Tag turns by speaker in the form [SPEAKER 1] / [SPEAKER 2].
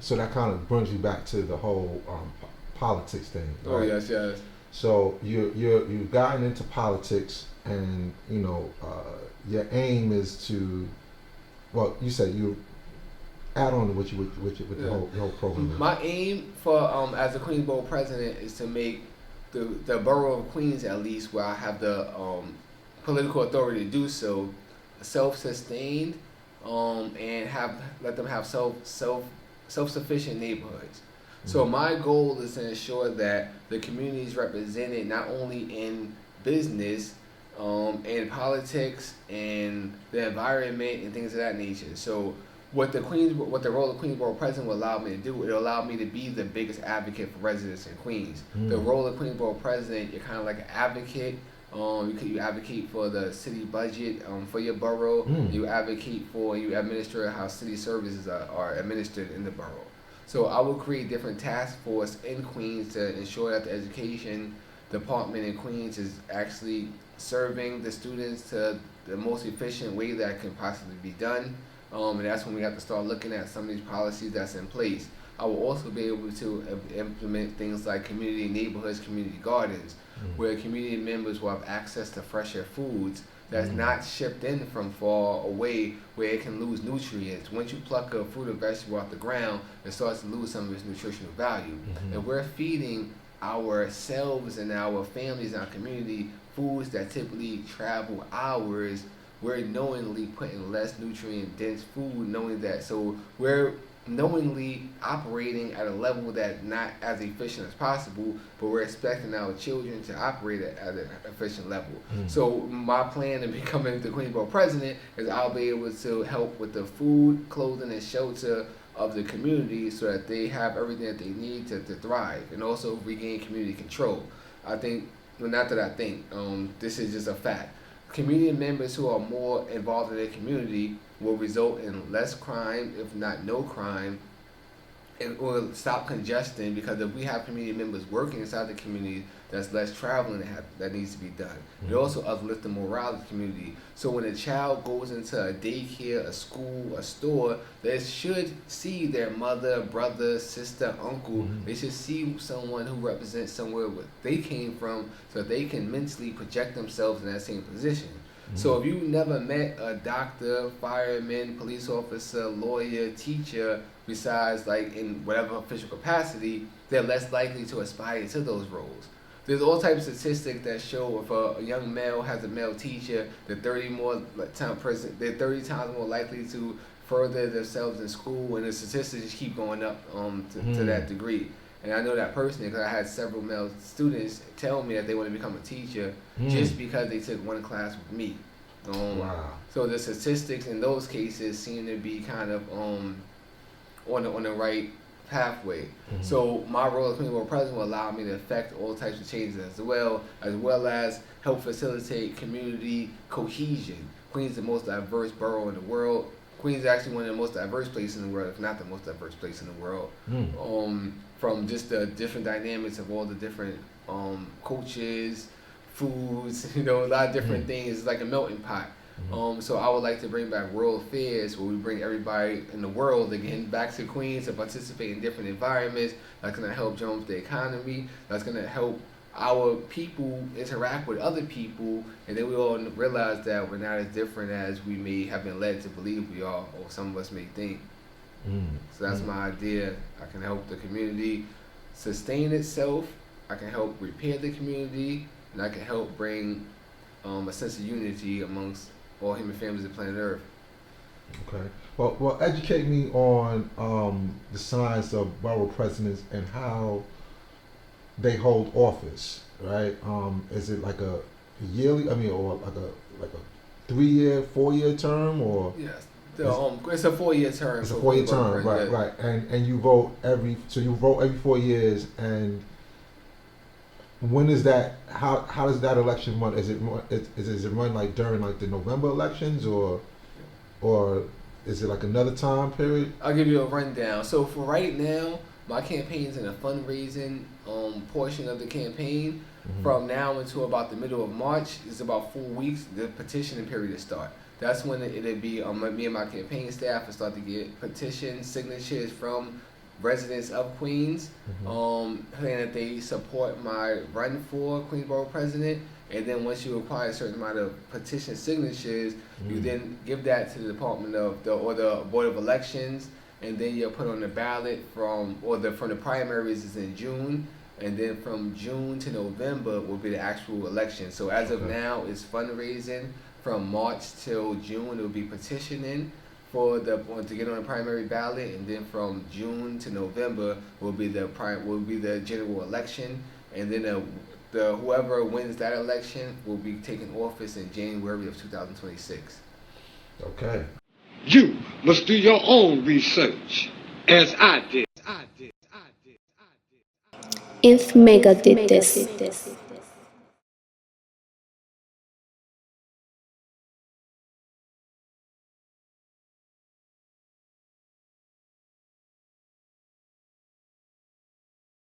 [SPEAKER 1] so that kind of brings you back to the whole politics thing. Right?
[SPEAKER 2] Oh yes, yes.
[SPEAKER 1] So you've gotten into politics, and your aim is to, well, you said you add on to what you with the whole program.
[SPEAKER 2] My aim for as a Queens Borough President is to make the borough of Queens, at least where I have the political authority to do so, self-sustained, and let them have self-sufficient neighborhoods. So my goal is to ensure that the community is represented not only in business, in politics, and the environment and things of that nature. So what the role of Queens Borough President will allow me to do, it'll allow me to be the biggest advocate for residents in Queens. The role of Queens Borough President, you're kind of like an advocate. You advocate for the city budget for your borough. You advocate for, you administer how city services are administered in the borough. So I will create different task force in Queens to ensure that the education department in Queens is actually serving the students to the most efficient way that can possibly be done. And that's when we have to start looking at some of these policies that's in place. I will also be able to implement things like community neighborhoods, community gardens, where community members will have access to fresher foods that's not shipped in from far away, where it can lose nutrients. Once you pluck a fruit or vegetable off the ground, it starts to lose some of its nutritional value. And we're feeding ourselves and our families and our community foods that typically travel hours. We're knowingly putting less nutrient dense food, knowing that. So we're knowingly operating at a level that's not as efficient as possible, but we're expecting our children to operate at an efficient level. So my plan in becoming the Queens Borough President is I'll be able to help with the food, clothing, and shelter of the community so that they have everything that they need to thrive, and also regain community control. I think, well, not that I think, this is just a fact. Community members who are more involved in their community will result in less crime, if not no crime, and will stop congestion, because if we have community members working inside the community, that's less traveling that needs to be done. It also uplifts the morale of the community. So when a child goes into a daycare, a school, a store, they should see their mother, brother, sister, uncle. They should see someone who represents somewhere where they came from, so they can mentally project themselves in that same position. So if you never met a doctor, fireman, police officer, lawyer, teacher, besides like in whatever official capacity, they're less likely to aspire to those roles. There's all types of statistics that show if a young male has a male teacher, they're 30 times more likely to further themselves in school, and the statistics just keep going up to that degree. And I know that personally because I had several male students tell me that they want to become a teacher just because they took one class with me. So the statistics in those cases seem to be kind of on the right pathway. So my role as Queens Borough President will allow me to affect all types of changes as well as help facilitate community cohesion. Queens is the most diverse borough in the world. Queens is actually one of the most diverse places in the world, if not the most diverse place in the world. From just the different dynamics of all the different cultures, foods, a lot of different things. It's like a melting pot. So I would like to bring back world fairs where we bring everybody in the world again back to Queens to participate in different environments. That's going to help drum up the economy. That's going to help our people interact with other people, and then we all realize that we're not as different as we may have been led to believe we are, or some of us may think. So that's my idea. I can help the community sustain itself. I can help repair the community, and I can help bring a sense of unity amongst all human families on planet Earth.
[SPEAKER 1] Okay. Well, educate me on the science of borough presidents and how they hold office. Right? Is it like a yearly? or like a 3-year, 4-year term, or?
[SPEAKER 2] Yes. It's a 4-year term.
[SPEAKER 1] It's a 4-year term, right. And you vote every 4 years. And when is that? How does that election run? Is it run like during like the November elections, or is it like another time period?
[SPEAKER 2] I'll give you a rundown. So for right now, my campaign's in a fundraising portion of the campaign. From now until about the middle of March, it's about 4 weeks. The petitioning period will start. That's when it'll be me and my campaign staff will start to get petition signatures from residents of Queens, saying that they support my run for Queens Borough President. And then once you acquire a certain amount of petition signatures, you then give that to the Department of the Board of Elections, and then you're put on the ballot from the primaries is in June, and then from June to November will be the actual election. So as of now, it's fundraising. From March till June, it will be petitioning to get on the primary ballot, and then from June to November will be the general election, and then whoever wins that election will be taking office in January of 2026.
[SPEAKER 1] Okay.
[SPEAKER 3] You must do your own research, as I did.
[SPEAKER 4] If Mega did this.